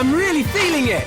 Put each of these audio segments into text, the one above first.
I'm really feeling it!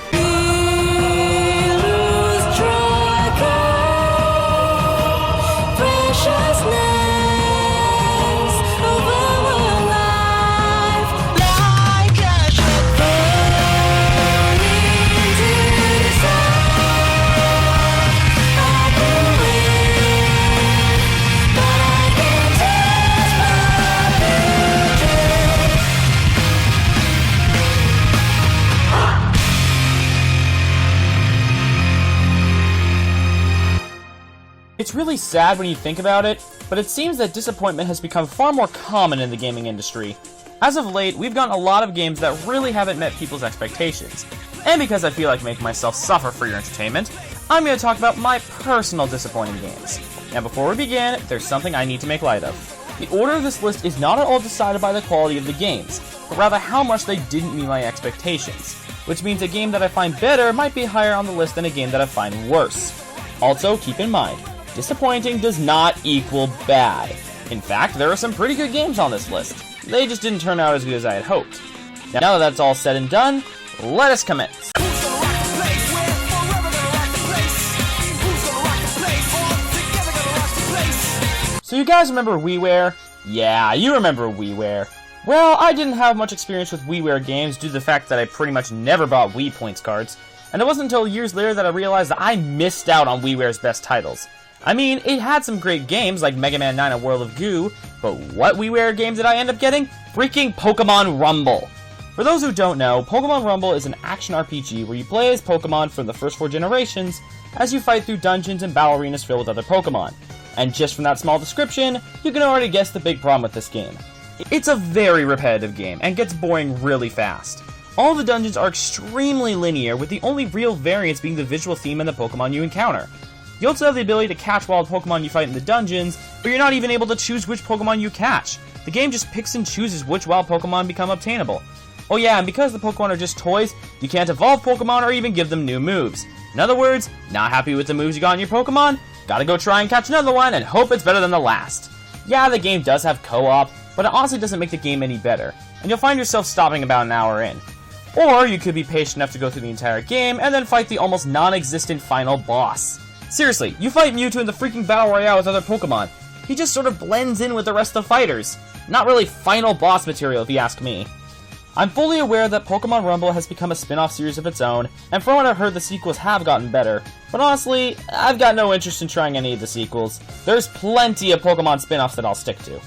It's really sad when you think about it, but it seems that disappointment has become far more common in the gaming industry. As of late, we've gotten a lot of games that really haven't met people's expectations. And because I feel like making myself suffer for your entertainment, I'm going to talk about my personal disappointing games. Now before we begin, there's something I need to make light of. The order of this list is not at all decided by the quality of the games, but rather how much they didn't meet my expectations, which means a game that I find better might be higher on the list than a game that I find worse. Also, keep in mind, disappointing does not equal bad. In fact, there are some pretty good games on this list. They just didn't turn out as good as I had hoped. Now that that's all said and done, let us commence. So you guys remember WiiWare? Yeah, you remember WiiWare. Well, I didn't have much experience with WiiWare games due to the fact that I pretty much never bought Wii points cards, and it wasn't until years later that I realized that I missed out on WiiWare's best titles. I mean, it had some great games like Mega Man 9 and World of Goo, but what WiiWare games did I end up getting? Freaking Pokemon Rumble! For those who don't know, Pokemon Rumble is an action RPG where you play as Pokemon from the first 4 generations as you fight through dungeons and battle arenas filled with other Pokemon. And just from that small description, you can already guess the big problem with this game. It's a very repetitive game and gets boring really fast. All the dungeons are extremely linear, with the only real variance being the visual theme and the Pokemon you encounter. You also have the ability to catch wild Pokemon you fight in the dungeons, but you're not even able to choose which Pokemon you catch. The game just picks and chooses which wild Pokemon become obtainable. Oh yeah, and because the Pokemon are just toys, you can't evolve Pokemon or even give them new moves. In other words, not happy with the moves you got in your Pokemon? Gotta go try and catch another one and hope it's better than the last. Yeah, the game does have co-op, but it honestly doesn't make the game any better, and you'll find yourself stopping about an hour in. Or you could be patient enough to go through the entire game and then fight the almost non-existent final boss. Seriously, you fight Mewtwo in the freaking Battle Royale with other Pokemon. He just sort of blends in with the rest of the fighters. Not really final boss material if you ask me. I'm fully aware that Pokemon Rumble has become a spin-off series of its own, and from what I've heard the sequels have gotten better, but honestly, I've got no interest in trying any of the sequels. There's plenty of Pokemon spin-offs that I'll stick to.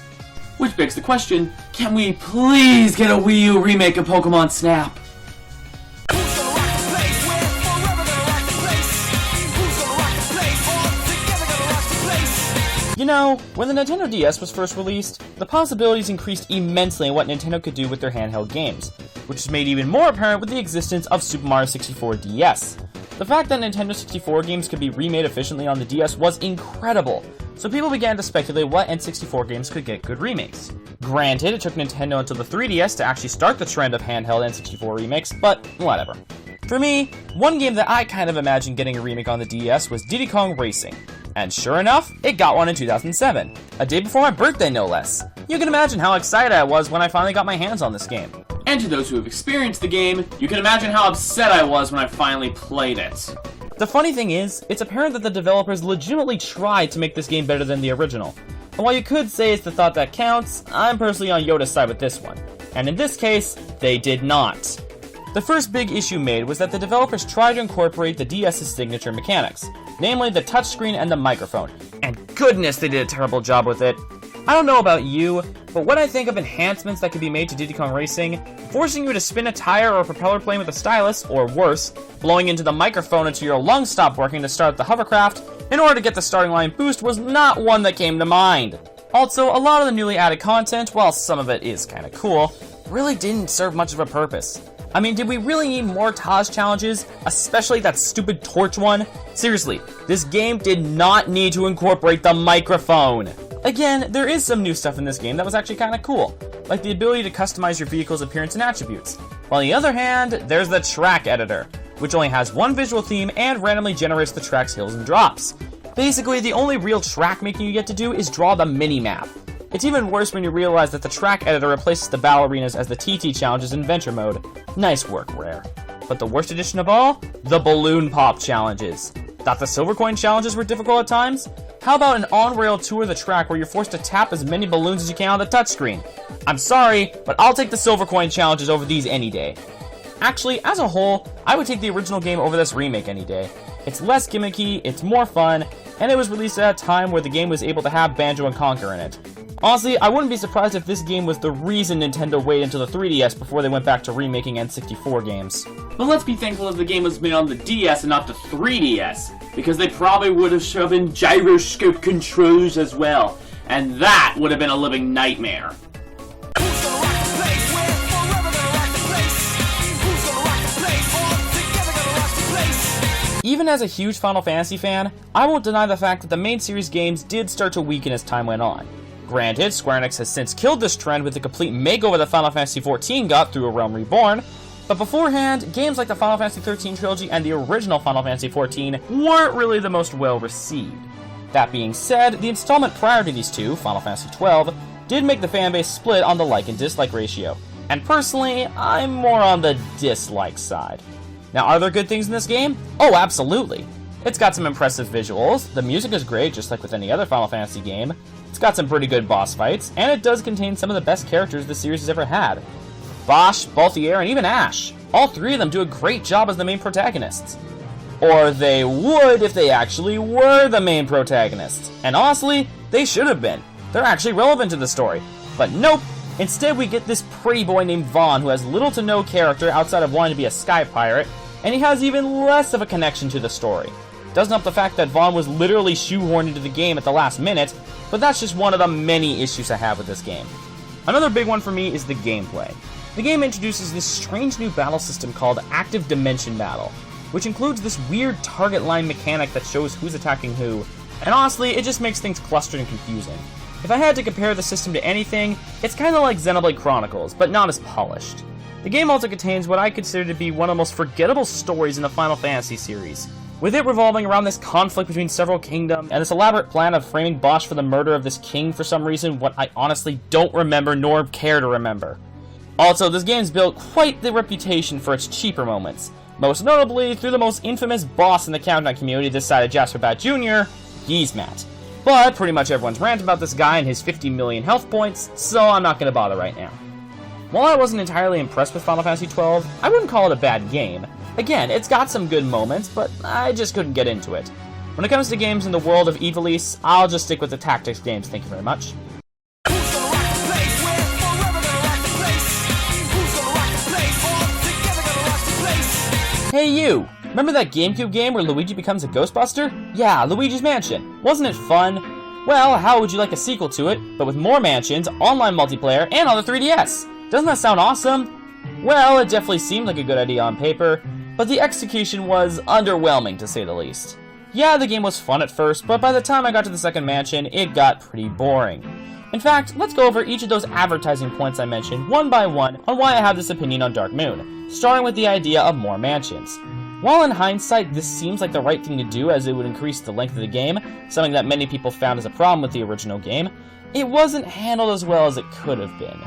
Which begs the question, can we please get a Wii U remake of Pokemon Snap? You know, when the Nintendo DS was first released, the possibilities increased immensely in what Nintendo could do with their handheld games, which is made even more apparent with the existence of Super Mario 64 DS. The fact that Nintendo 64 games could be remade efficiently on the DS was incredible, so people began to speculate what N64 games could get good remakes. Granted, it took Nintendo until the 3DS to actually start the trend of handheld N64 remakes, but whatever. For me, one game that I kind of imagined getting a remake on the DS was Diddy Kong Racing. And sure enough, it got one in 2007, a day before my birthday no less. You can imagine how excited I was when I finally got my hands on this game. And to those who have experienced the game, you can imagine how upset I was when I finally played it. The funny thing is, it's apparent that the developers legitimately tried to make this game better than the original. And while you could say it's the thought that counts, I'm personally on Yoda's side with this one. And in this case, they did not. The first big issue made was that the developers tried to incorporate the DS's signature mechanics, namely the touchscreen and the microphone, and goodness they did a terrible job with it. I don't know about you, but when I think of enhancements that could be made to Diddy Kong Racing, forcing you to spin a tire or a propeller plane with a stylus, or worse, blowing into the microphone until your lungs stop working to start the hovercraft in order to get the starting line boost was not one that came to mind. Also, a lot of the newly added content, while some of it is kinda cool, really didn't serve much of a purpose. I mean, did we really need more Taj challenges? Especially that stupid torch one? Seriously, this game did not need to incorporate the microphone. Again, there is some new stuff in this game that was actually kinda cool, like the ability to customize your vehicle's appearance and attributes. While on the other hand, there's the track editor, which only has one visual theme and randomly generates the track's hills and drops. Basically, the only real track making you get to do is draw the mini-map. It's even worse when you realize that the track editor replaces the battle arenas as the TT challenges in Venture Mode. Nice work, Rare. But the worst addition of all? The balloon pop challenges. Thought the silver coin challenges were difficult at times? How about an on-rail tour of the track where you're forced to tap as many balloons as you can on the touchscreen? I'm sorry, but I'll take the silver coin challenges over these any day. Actually, as a whole, I would take the original game over this remake any day. It's less gimmicky, it's more fun, and it was released at a time where the game was able to have Banjo and Conquer in it. Honestly, I wouldn't be surprised if this game was the reason Nintendo waited until the 3DS before they went back to remaking N64 games. But let's be thankful that the game was made on the DS and not the 3DS, because they probably would have shoved in gyroscope controls as well, and that would have been a living nightmare. Even as a huge Final Fantasy fan, I won't deny the fact that the main series games did start to weaken as time went on. Granted, Square Enix has since killed this trend with the complete makeover that Final Fantasy XIV got through A Realm Reborn, but beforehand, games like the Final Fantasy XIII trilogy and the original Final Fantasy XIV weren't really the most well received. That being said, the installment prior to these two, Final Fantasy XII, did make the fanbase split on the like and dislike ratio, and personally, I'm more on the dislike side. Now, are there good things in this game? Oh, absolutely. It's got some impressive visuals, the music is great just like with any other Final Fantasy game, it's got some pretty good boss fights, and it does contain some of the best characters the series has ever had. Bosch, Balthier, and even Ash. All three of them do a great job as the main protagonists. Or they would if they actually were the main protagonists. And honestly, they should have been. They're actually relevant to the story. But nope, instead we get this pretty boy named Vaughn who has little to no character outside of wanting to be a sky pirate, and he has even less of a connection to the story. Doesn't help the fact that Vaughn was literally shoehorned into the game at the last minute, but that's just one of the many issues I have with this game. Another big one for me is the gameplay. The game introduces this strange new battle system called Active Dimension Battle, which includes this weird target line mechanic that shows who's attacking who, and honestly, it just makes things clustered and confusing. If I had to compare the system to anything, it's kinda like Xenoblade Chronicles, but not as polished. The game also contains what I consider to be one of the most forgettable stories in the Final Fantasy series, with it revolving around this conflict between several kingdoms, and this elaborate plan of framing Bosch for the murder of this king for some reason, what I honestly don't remember nor care to remember. Also, this game's built quite the reputation for its cheaper moments, most notably through the most infamous boss in the Countdown community this side of Jasper Bat Jr., Gizmat. But pretty much everyone's rant about this guy and his 50 million health points, so I'm not gonna bother right now. While I wasn't entirely impressed with Final Fantasy XII, I wouldn't call it a bad game. Again, it's got some good moments, but I just couldn't get into it. When it comes to games in the world of Ivalice, I'll just stick with the tactics games, thank you very much. Hey you! Remember that GameCube game where Luigi becomes a Ghostbuster? Yeah, Luigi's Mansion. Wasn't it fun? Well, how would you like a sequel to it, but with more mansions, online multiplayer, and on the 3DS? Doesn't that sound awesome? Well, it definitely seemed like a good idea on paper, but the execution was underwhelming to say the least. Yeah, the game was fun at first, but by the time I got to the second mansion, it got pretty boring. In fact, let's go over each of those advertising points I mentioned one by one on why I have this opinion on Dark Moon, starting with the idea of more mansions. While in hindsight, this seems like the right thing to do as it would increase the length of the game, something that many people found as a problem with the original game, it wasn't handled as well as it could have been.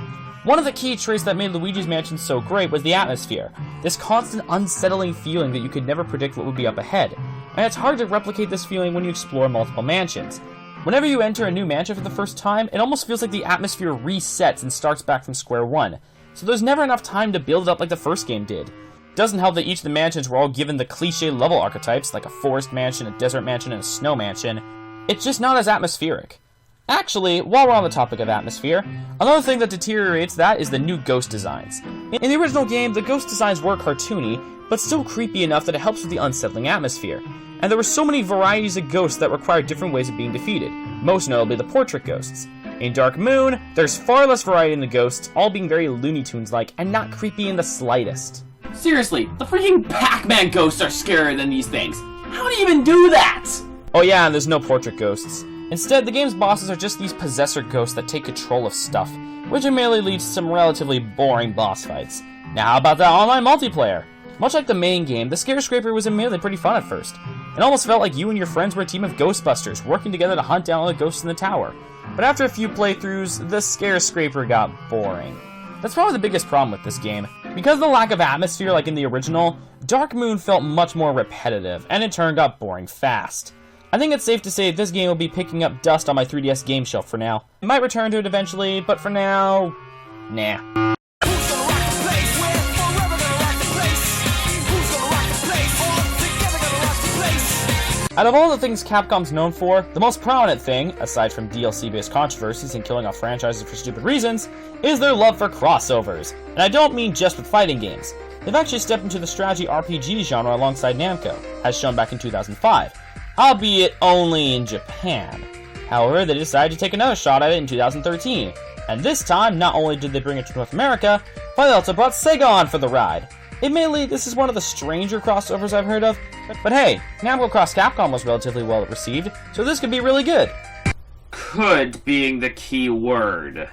One of the key traits that made Luigi's Mansion so great was the atmosphere, this constant unsettling feeling that you could never predict what would be up ahead, and it's hard to replicate this feeling when you explore multiple mansions. Whenever you enter a new mansion for the first time, it almost feels like the atmosphere resets and starts back from square one, so there's never enough time to build it up like the first game did. It doesn't help that each of the mansions were all given the cliché level archetypes, like a forest mansion, a desert mansion, and a snow mansion. It's just not as atmospheric. Actually, while we're on the topic of atmosphere, another thing that deteriorates that is the new ghost designs. In the original game, the ghost designs were cartoony, but still creepy enough that it helps with the unsettling atmosphere. And there were so many varieties of ghosts that required different ways of being defeated, most notably the portrait ghosts. In Dark Moon, there's far less variety in the ghosts, all being very Looney Tunes-like and not creepy in the slightest. Seriously, the freaking Pac-Man ghosts are scarier than these things. How do you even do that? Oh yeah, and there's no portrait ghosts. Instead, the game's bosses are just these possessor ghosts that take control of stuff, which immediately leads to some relatively boring boss fights. Now how about that online multiplayer? Much like the main game, the Scare Scraper was immediately pretty fun at first. It almost felt like you and your friends were a team of Ghostbusters, working together to hunt down all the ghosts in the tower. But after a few playthroughs, the Scare Scraper got boring. That's probably the biggest problem with this game. Because of the lack of atmosphere like in the original, Dark Moon felt much more repetitive, and in turn got boring fast. I think it's safe to say this game will be picking up dust on my 3DS game shelf for now. I might return to it eventually, but for now, nah. Out of all the things Capcom's known for, the most prominent thing, aside from DLC-based controversies and killing off franchises for stupid reasons, is their love for crossovers. And I don't mean just with fighting games. They've actually stepped into the strategy RPG genre alongside Namco, as shown back in 2005, albeit only in Japan. However, they decided to take another shot at it in 2013, and this time, not only did they bring it to North America, but they also brought Sega on for the ride. Admittedly, this is one of the stranger crossovers I've heard of, but hey, Namco Cross Capcom was relatively well received, so this could be really good. Could being the key word.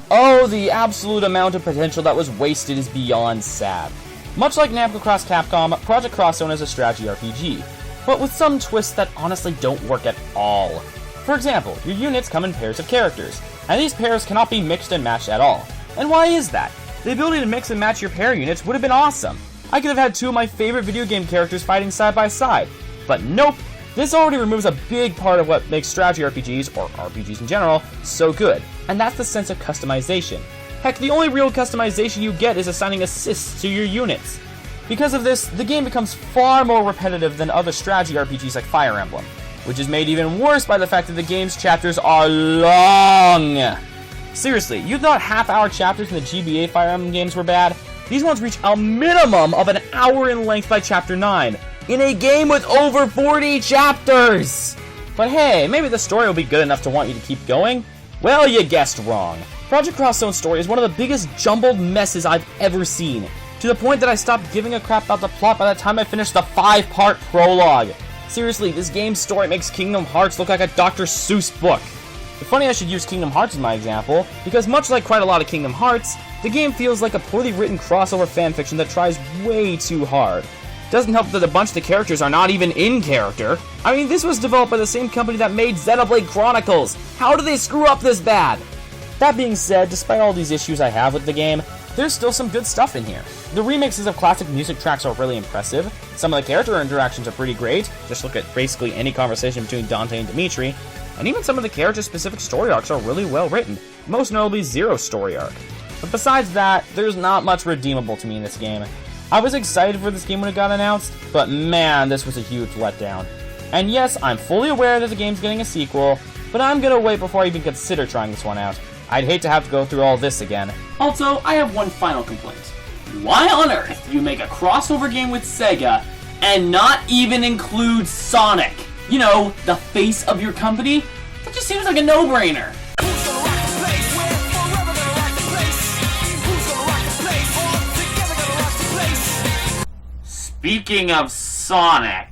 Oh, the absolute amount of potential that was wasted is beyond sad. Much like Namco Cross Capcom, Project Cross Zone is a strategy RPG, but with some twists that honestly don't work at all. For example, your units come in pairs of characters, and these pairs cannot be mixed and matched at all. And why is that? The ability to mix and match your pair units would have been awesome. I could have had two of my favorite video game characters fighting side by side. But nope, this already removes a big part of what makes strategy RPGs, or RPGs in general, so good, and that's the sense of customization. Heck, the only real customization you get is assigning assists to your units. Because of this, the game becomes far more repetitive than other strategy RPGs like Fire Emblem, which is made even worse by the fact that the game's chapters are long. Seriously, you thought half-hour chapters in the GBA Fire Emblem games were bad? These ones reach a minimum of an hour in length by Chapter 9, in a game with over 40 chapters! But hey, maybe the story will be good enough to want you to keep going? Well, you guessed wrong. Project Cross Zone's story is one of the biggest jumbled messes I've ever seen, to the point that I stopped giving a crap about the plot by the time I finished the 5-part prologue. Seriously, this game's story makes Kingdom Hearts look like a Dr. Seuss book. It's funny I should use Kingdom Hearts as my example, because much like quite a lot of Kingdom Hearts, the game feels like a poorly written crossover fanfiction that tries way too hard. Doesn't help that a bunch of the characters are not even in character. I mean, this was developed by the same company that made Xenoblade Chronicles. How did they screw up this bad? That being said, despite all these issues I have with the game, there's still some good stuff in here. The remixes of classic music tracks are really impressive. Some of the character interactions are pretty great. Just look at basically any conversation between Dante and Dimitri. And even some of the character-specific story arcs are really well written, most notably Zero's story arc. But besides that, there's not much redeemable to me in this game. I was excited for this game when it got announced, but man, this was a huge letdown. And yes, I'm fully aware that the game's getting a sequel, but I'm gonna wait before I even consider trying this one out. I'd hate to have to go through all this again. Also, I have one final complaint. Why on earth do you make a crossover game with Sega and not even include Sonic? You know, the face of your company? That just seems like a no-brainer. Speaking of Sonic...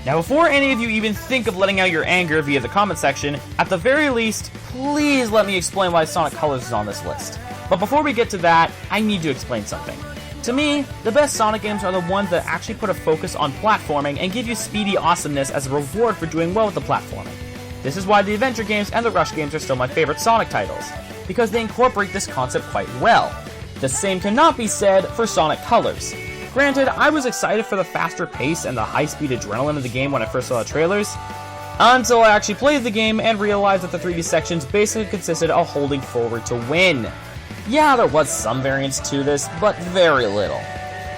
Now before any of you even think of letting out your anger via the comment section, at the very least, please let me explain why Sonic Colors is on this list. But before we get to that, I need to explain something. To me, the best Sonic games are the ones that actually put a focus on platforming and give you speedy awesomeness as a reward for doing well with the platforming. This is why the adventure games and the rush games are still my favorite Sonic titles, because they incorporate this concept quite well. The same cannot be said for Sonic Colors. Granted, I was excited for the faster pace and the high-speed adrenaline of the game when I first saw the trailers, until I actually played the game and realized that the 3D sections basically consisted of holding forward to win. Yeah, there was some variance to this, but very little.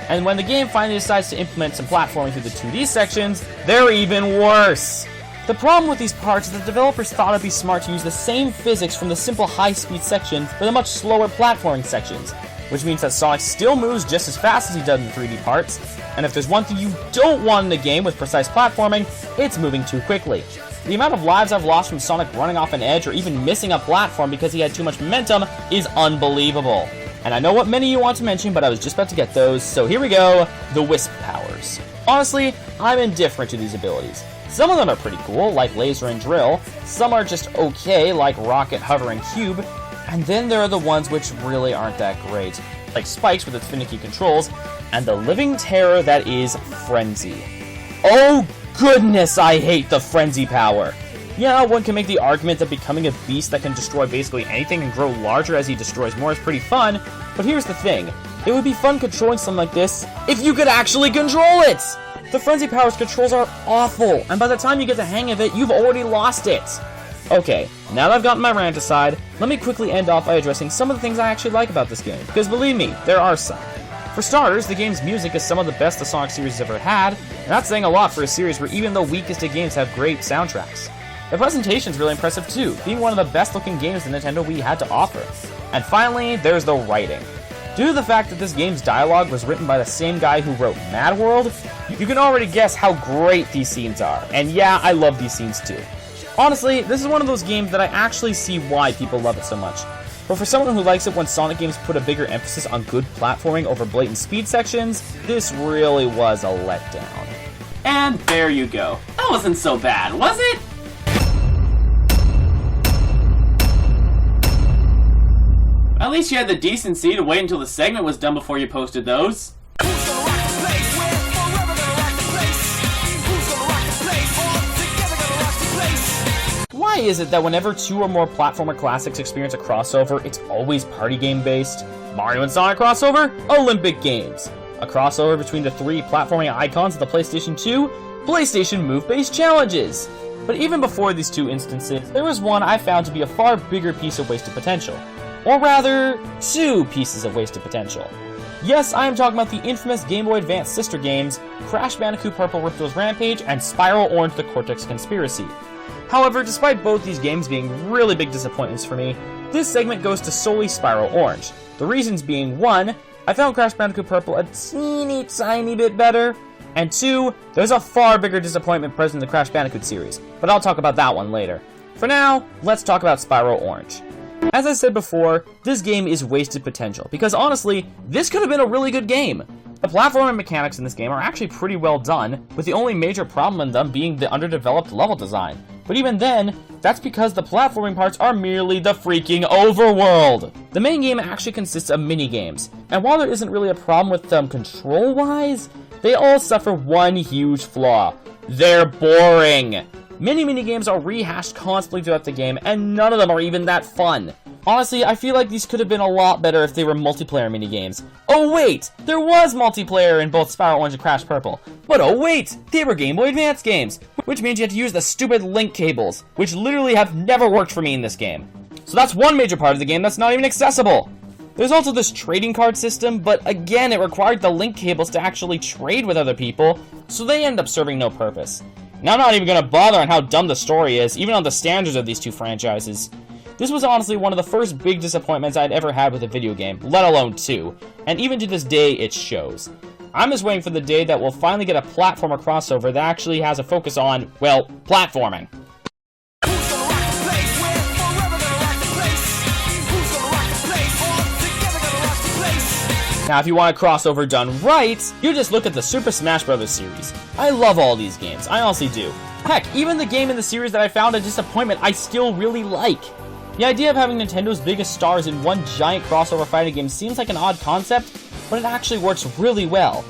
And when the game finally decides to implement some platforming through the 2D sections, they're even worse. The problem with these parts is that developers thought it'd be smart to use the same physics from the simple high-speed sections for the much slower platforming sections, which means that Sonic still moves just as fast as he does in the 3D parts, and if there's one thing you don't want in a game with precise platforming, it's moving too quickly. The amount of lives I've lost from Sonic running off an edge or even missing a platform because he had too much momentum is unbelievable. And I know what many of you want to mention, but I was just about to get those, so here we go, the Wisp powers. Honestly, I'm indifferent to these abilities. Some of them are pretty cool, like Laser and Drill, some are just okay, like Rocket, Hover, and Cube, and then there are the ones which really aren't that great. like spikes with its finicky controls, and the living terror that is Frenzy. Oh goodness, I hate the Frenzy power! Yeah, one can make the argument that becoming a beast that can destroy basically anything and grow larger as he destroys more is pretty fun, but here's the thing. It would be fun controlling something like this if you could actually control it! The Frenzy power's controls are awful, and by the time you get the hang of it, you've already lost it! Okay, now that I've gotten my rant aside, let me quickly end off by addressing some of the things I actually like about this game, because believe me, there are some. For starters, the game's music is some of the best the Sonic series has ever had, and that's saying a lot for a series where even the weakest of games have great soundtracks. The presentation's really impressive too, being one of the best looking games the Nintendo Wii had to offer. And finally, there's the writing. Due to the fact that this game's dialogue was written by the same guy who wrote Mad World, you can already guess how great these scenes are, and yeah, I love these scenes too. Honestly, this is one of those games that I actually see why people love it so much. But for someone who likes it when Sonic games put a bigger emphasis on good platforming over blatant speed sections, this really was a letdown. And there you go. That wasn't so bad, was it? At least you had the decency to wait until the segment was done before you posted those. Why is it that whenever two or more platformer classics experience a crossover, it's always party game based? Mario and Sonic crossover? Olympic Games. A crossover between the three platforming icons of the PlayStation 2? PlayStation Move-based challenges. But even before these two instances, there was one I found to be a far bigger piece of wasted potential. Or rather, two pieces of wasted potential. Yes, I am talking about the infamous Game Boy Advance sister games, Crash Bandicoot Purple Ripto's Rampage and Spiral Orange The Cortex Conspiracy. However, despite both these games being really big disappointments for me, this segment goes to solely Spiral Orange. The reasons being, 1, I found Crash Bandicoot Purple a teeny tiny bit better, and 2, there's a far bigger disappointment present in the Crash Bandicoot series, but I'll talk about that one later. For now, let's talk about Spiral Orange. As I said before, this game is wasted potential, because honestly, this could have been a really good game. The platforming mechanics in this game are actually pretty well done, with the only major problem in them being the underdeveloped level design. But even then, that's because the platforming parts are merely the freaking overworld! The main game actually consists of mini-games, and while there isn't really a problem with them control-wise, they all suffer one huge flaw. They're boring! Many mini-games are rehashed constantly throughout the game, and none of them are even that fun. Honestly, I feel like these could have been a lot better if they were multiplayer minigames. Oh wait! There was multiplayer in both Spiral Orange and Crash Purple. But oh wait! They were Game Boy Advance games! Which means you had to use the stupid link cables, which literally have never worked for me in this game. So that's one major part of the game that's not even accessible! There's also this trading card system, but again, it required the link cables to actually trade with other people, so they end up serving no purpose. Now I'm not even gonna bother on how dumb the story is, even on the standards of these two franchises. This was honestly one of the first big disappointments I'd ever had with a video game, let alone two, and even to this day, it shows. I'm just waiting for the day that we'll finally get a platformer crossover that actually has a focus on, well, platforming. Now, if you want a crossover done right, you just look at the Super Smash Bros. Series. I love all these games, I honestly do. Heck, even the game in the series that I found a disappointment, I still really like. The idea of having Nintendo's biggest stars in one giant crossover fighting game seems like an odd concept, but it actually works really well.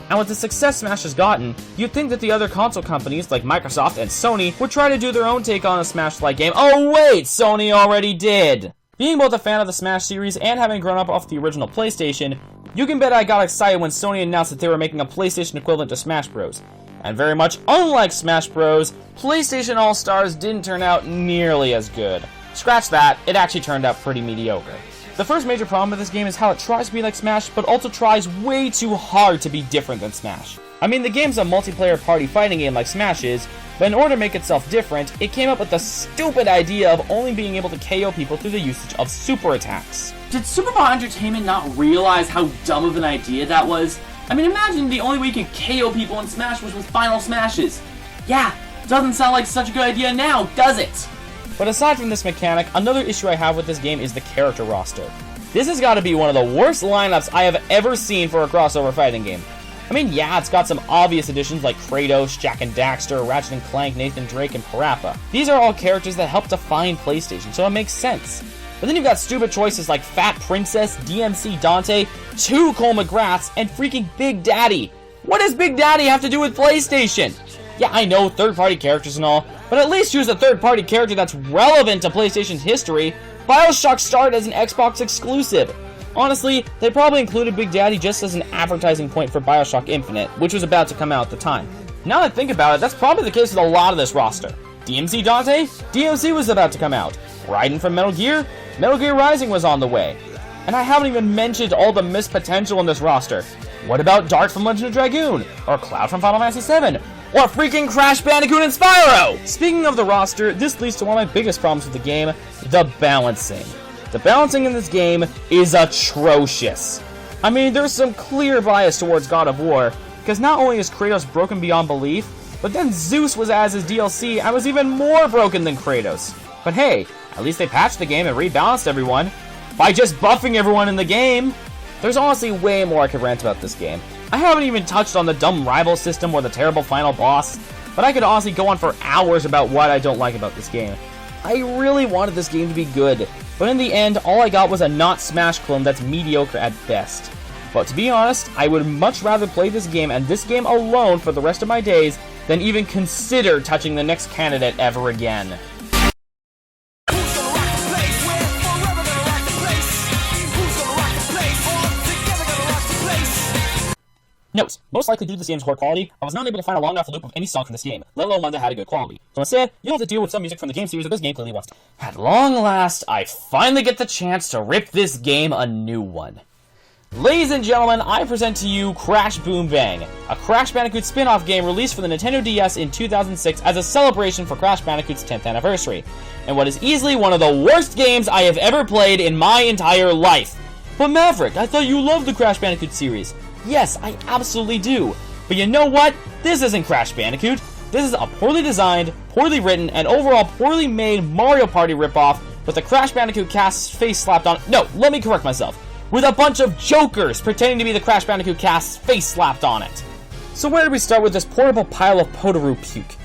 And with the success Smash has gotten, you'd think that the other console companies like Microsoft and Sony would try to do their own take on a Smash-like game. Oh wait, Sony already did! Being both a fan of the Smash series and having grown up off the original PlayStation, you can bet I got excited when Sony announced that they were making a PlayStation equivalent to Smash Bros. And very much unlike Smash Bros, PlayStation All-Stars didn't turn out nearly as good. Scratch that, it actually turned out pretty mediocre. The first major problem with this game is how it tries to be like Smash, but also tries way too hard to be different than Smash. I mean, the game's a multiplayer party fighting game like Smash is, but in order to make itself different, it came up with the stupid idea of only being able to KO people through the usage of super attacks. Did Superbot Entertainment not realize how dumb of an idea that was? I mean, imagine the only way you could KO people in Smash was with final smashes. Yeah, doesn't sound like such a good idea now, does it? But aside from this mechanic, another issue I have with this game is the character roster. This has got to be one of the worst lineups I have ever seen for a crossover fighting game. I mean, yeah, it's got some obvious additions like Kratos, Jak and Daxter, Ratchet and Clank, Nathan Drake, and Parappa. These are all characters that help define PlayStation, so it makes sense. But then you've got stupid choices like Fat Princess, DMC Dante, 2 Cole McGraths, and freaking Big Daddy. What does Big Daddy have to do with PlayStation? Yeah, I know, third-party characters and all, but at least choose a third-party character that's relevant to PlayStation's history. BioShock started as an Xbox exclusive. Honestly, they probably included Big Daddy just as an advertising point for BioShock Infinite, which was about to come out at the time. Now that I think about it, that's probably the case with a lot of this roster. DMC Dante? DMC was about to come out. Raiden from Metal Gear Rising was on the way. And I haven't even mentioned all the missed potential in this roster. What about Dart from Legend of Dragoon? Or Cloud from Final Fantasy VII? Or freaking Crash Bandicoot and Spyro! Speaking of the roster, this leads to one of my biggest problems with the game, the balancing. The balancing in this game is atrocious. I mean, there's some clear bias towards God of War, because not only is Kratos broken beyond belief, but then Zeus was as his DLC and was even more broken than Kratos. But hey, at least they patched the game and rebalanced everyone by just buffing everyone in the game. There's honestly way more I could rant about this game. I haven't even touched on the dumb rival system or the terrible final boss, but I could honestly go on for hours about what I don't like about this game. I really wanted this game to be good, but in the end, all I got was a not Smash clone that's mediocre at best. But to be honest, I would much rather play this game and this game alone for the rest of my days than even consider touching the next candidate ever again. Note, most likely due to this game's poor quality, I was not able to find a long enough loop of any song from this game, let alone one that had a good quality. So instead, you'll have to deal with some music from the game series that this game clearly wants. At long last, I finally get the chance to rip this game a new one. Ladies and gentlemen, I present to you Crash Boom Bang, a Crash Bandicoot spin-off game released for the Nintendo DS in 2006 as a celebration for Crash Bandicoot's 10th anniversary, and what is easily one of the worst games I have ever played in my entire life. But Maverick, I thought you loved the Crash Bandicoot series. Yes, I absolutely do. But you know what? This isn't Crash Bandicoot. This is a poorly designed, poorly written, and overall poorly made Mario Party ripoff with the Crash Bandicoot cast's face slapped on. No, let me correct myself. With a bunch of jokers pretending to be the Crash Bandicoot cast's face slapped on it. So where do we start with this portable pile of Potoroo puke?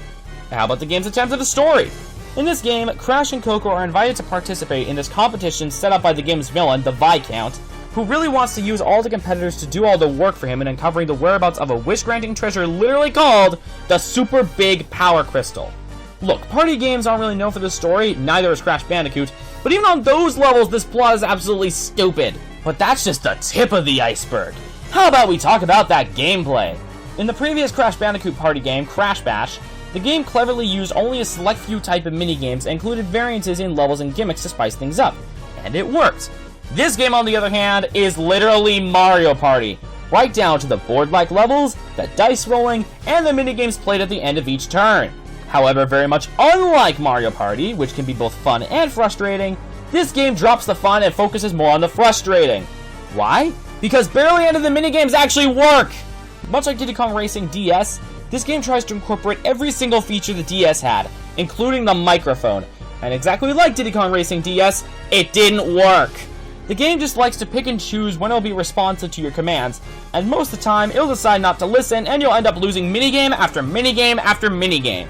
How about the game's attempt at a story? In this game, Crash and Coco are invited to participate in this competition set up by the game's villain, the Viscount, who really wants to use all the competitors to do all the work for him in uncovering the whereabouts of a wish-granting treasure literally called the Super Big Power Crystal. Look, party games aren't really known for this story, neither is Crash Bandicoot, but even on those levels, this plot is absolutely stupid. But that's just the tip of the iceberg. How about we talk about that gameplay? In the previous Crash Bandicoot party game, Crash Bash, the game cleverly used only a select few type of minigames and included variances in levels and gimmicks to spice things up. And it worked. This game, on the other hand, is literally Mario Party, right down to the board-like levels, the dice rolling, and the minigames played at the end of each turn. However, very much unlike Mario Party, which can be both fun and frustrating, this game drops the fun and focuses more on the frustrating. Why? Because barely any of the minigames actually work! Much like Diddy Kong Racing DS, this game tries to incorporate every single feature the DS had, including the microphone. And exactly like Diddy Kong Racing DS, it didn't work! The game just likes to pick and choose when it'll be responsive to your commands, and most of the time, it'll decide not to listen, and you'll end up losing minigame after minigame after minigame.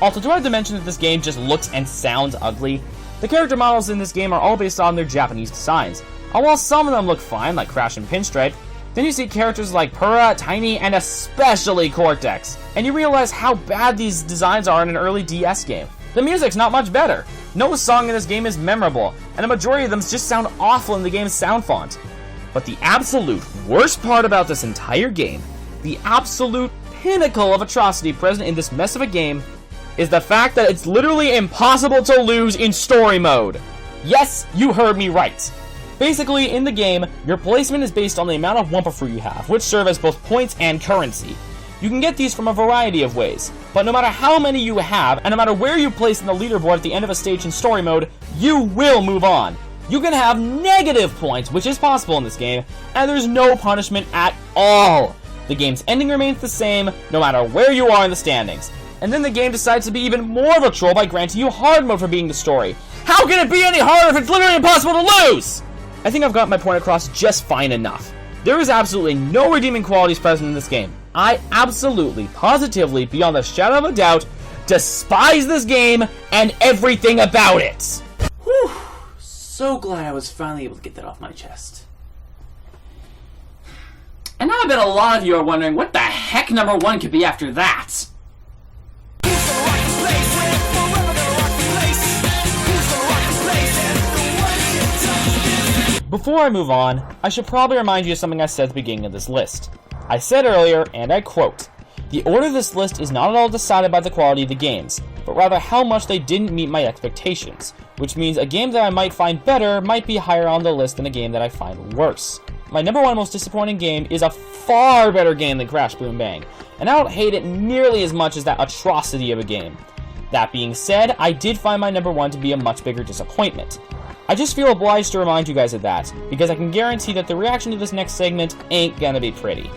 Also, do I have to mention that this game just looks and sounds ugly? The character models in this game are all based on their Japanese designs, and while some of them look fine, like Crash and Pinstripe, then you see characters like Purah, Tiny, and especially Cortex, and you realize how bad these designs are in an early DS game. The music's not much better. No song in this game is memorable, and a majority of them just sound awful in the game's sound font. But the absolute worst part about this entire game, the absolute pinnacle of atrocity present in this mess of a game, is the fact that it's literally impossible to lose in story mode. Yes, you heard me right. Basically, in the game, your placement is based on the amount of Wumpa Fruit you have, which serve as both points and currency. You can get these from a variety of ways, but no matter how many you have, and no matter where you place in the leaderboard at the end of a stage in story mode, you will move on. You can have negative points, which is possible in this game, and there's no punishment at all. The game's ending remains the same, no matter where you are in the standings. And then the game decides to be even more of a troll by granting you hard mode for beating the story. How can it be any harder if it's literally impossible to lose? I think I've got my point across just fine enough. There is absolutely no redeeming qualities present in this game. I absolutely, positively, beyond a shadow of a doubt, despise this game and everything about it. Whew. so glad I was finally able to get that off my chest. And now I bet a lot of you are wondering what the heck number 1 could be after that. Before I move on, I should probably remind you of something I said at the beginning of this list. I said earlier, and I quote, "The order of this list is not at all decided by the quality of the games, but rather how much they didn't meet my expectations, which means a game that I might find better might be higher on the list than a game that I find worse. My number 1 most disappointing game is a far better game than Crash Boom Bang, and I don't hate it nearly as much as that atrocity of a game. That being said, I did find my number 1 to be a much bigger disappointment. I just feel obliged to remind you guys of that, because I can guarantee that the reaction to this next segment ain't gonna be pretty.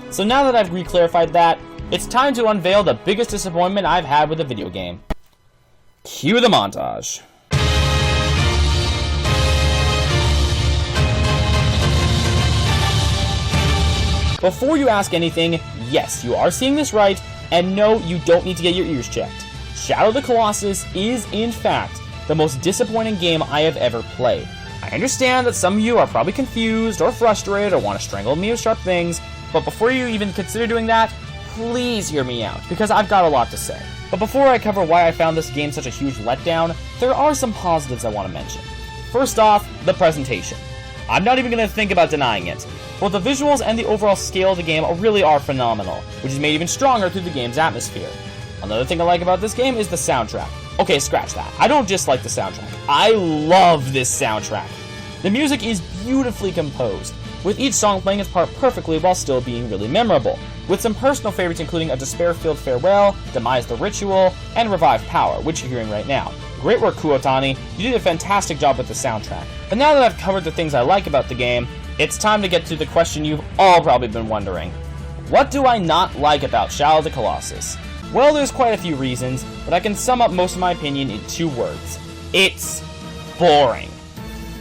So now that I've re-clarified that, it's time to unveil the biggest disappointment I've had with a video game. Cue the montage. Before you ask anything, yes, you are seeing this right, and no, you don't need to get your ears checked. Shadow of the Colossus is, in fact, the most disappointing game I have ever played. I understand that some of you are probably confused or frustrated or want to strangle me with sharp things, but before you even consider doing that, please hear me out, because I've got a lot to say. But before I cover why I found this game such a huge letdown, there are some positives I want to mention. First off, the presentation. I'm not even going to think about denying it. Both the visuals and the overall scale of the game really are phenomenal, which is made even stronger through the game's atmosphere. Another thing I like about this game is the soundtrack. Okay, scratch that. I don't just like the soundtrack. I love this soundtrack. The music is beautifully composed, with each song playing its part perfectly while still being really memorable, with some personal favorites including A Despair-Filled Farewell, Demise the Ritual, and Revive Power, which you're hearing right now. Great work, Kuotani. You did a fantastic job with the soundtrack. But now that I've covered the things I like about the game, it's time to get to the question you've all probably been wondering. What do I not like about Shadow of the Colossus? Well, there's quite a few reasons, but I can sum up most of my opinion in 2 words. It's boring.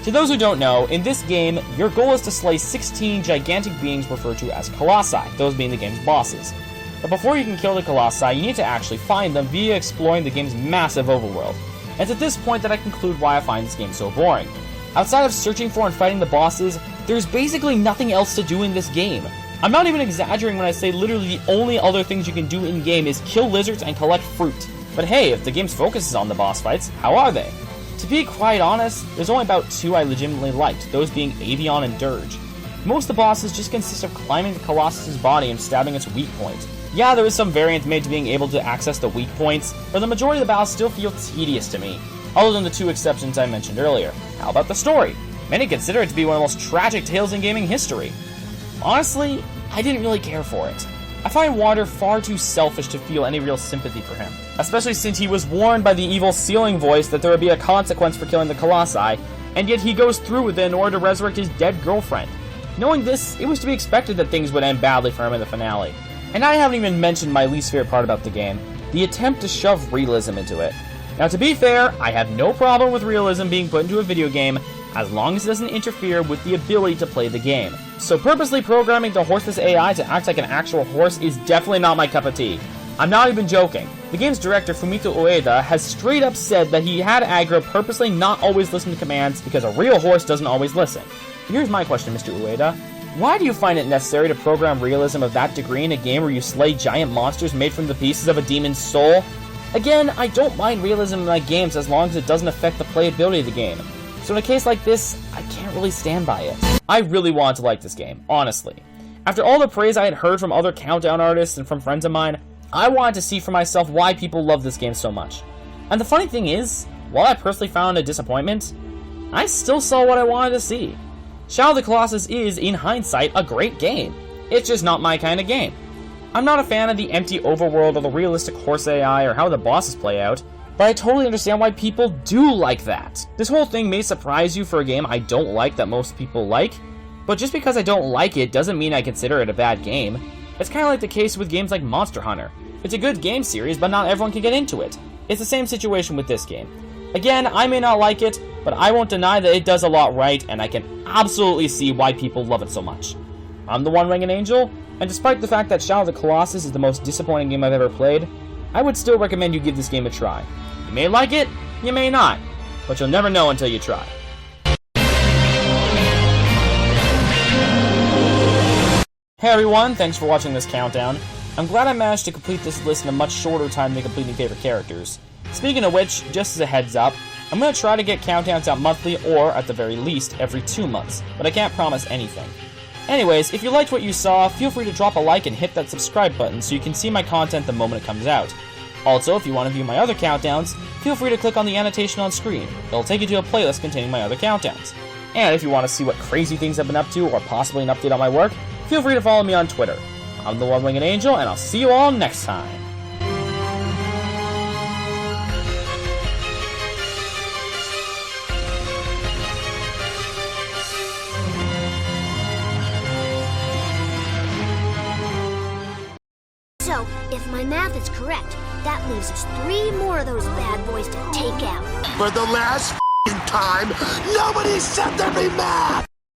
To those who don't know, in this game, your goal is to slay 16 gigantic beings referred to as Colossi, those being the game's bosses. But before you can kill the Colossi, you need to actually find them via exploring the game's massive overworld. And it's at this point that I conclude why I find this game so boring. Outside of searching for and fighting the bosses, there's basically nothing else to do in this game. I'm not even exaggerating when I say literally the only other things you can do in-game is kill lizards and collect fruit. But hey, if the game's focus is on the boss fights, how are they? To be quite honest, there's only about 2 I legitimately liked, those being Avion and Dirge. Most of the bosses just consist of climbing the Colossus' body and stabbing its weak point. Yeah, there is some variance made to being able to access the weak points, but the majority of the battles still feel tedious to me, other than the 2 exceptions I mentioned earlier. How about the story? Many consider it to be one of the most tragic tales in gaming history. Honestly, I didn't really care for it. I find Wander far too selfish to feel any real sympathy for him, especially since he was warned by the evil ceiling voice that there would be a consequence for killing the Colossi, and yet he goes through with it in order to resurrect his dead girlfriend. Knowing this, it was to be expected that things would end badly for him in the finale. And I haven't even mentioned my least favorite part about the game, the attempt to shove realism into it. Now to be fair, I have no problem with realism being put into a video game, as long as it doesn't interfere with the ability to play the game. So purposely programming the horseless AI to act like an actual horse is definitely not my cup of tea. I'm not even joking. The game's director, Fumito Ueda, has straight up said that he had Agra purposely not always listen to commands because a real horse doesn't always listen. Here's my question, Mr. Ueda. Why do you find it necessary to program realism of that degree in a game where you slay giant monsters made from the pieces of a demon's soul? Again, I don't mind realism in my games as long as it doesn't affect the playability of the game. So in a case like this, I can't really stand by it. I really wanted to like this game, honestly. After all the praise I had heard from other Countdown artists and from friends of mine, I wanted to see for myself why people love this game so much. And the funny thing is, while I personally found it a disappointment, I still saw what I wanted to see. Shadow of the Colossus is, in hindsight, a great game. It's just not my kind of game. I'm not a fan of the empty overworld or the realistic horse AI or how the bosses play out, but I totally understand why people do like that. This whole thing may surprise you for a game I don't like that most people like, but just because I don't like it doesn't mean I consider it a bad game. It's kind of like the case with games like Monster Hunter. It's a good game series, but not everyone can get into it. It's the same situation with this game. Again, I may not like it, but I won't deny that it does a lot right, and I can absolutely see why people love it so much. I'm the One-Winged Angel, and despite the fact that Shadow of the Colossus is the most disappointing game I've ever played, I would still recommend you give this game a try. You may like it, you may not, but you'll never know until you try. Hey everyone, thanks for watching this countdown. I'm glad I managed to complete this list in a much shorter time than completing favorite characters. Speaking of which, just as a heads up, I'm going to try to get countdowns out monthly or, at the very least, every 2 months, but I can't promise anything. Anyways, if you liked what you saw, feel free to drop a like and hit that subscribe button so you can see my content the moment it comes out. Also, if you want to view my other countdowns, feel free to click on the annotation on screen. It'll take you to a playlist containing my other countdowns. And if you want to see what crazy things I've been up to or possibly an update on my work, feel free to follow me on Twitter. I'm the One-Winged Angel, and I'll see you all next time. So, if my math is correct, that leaves us 3 more of those bad boys to take out. For the last time, nobody said they'd be mad!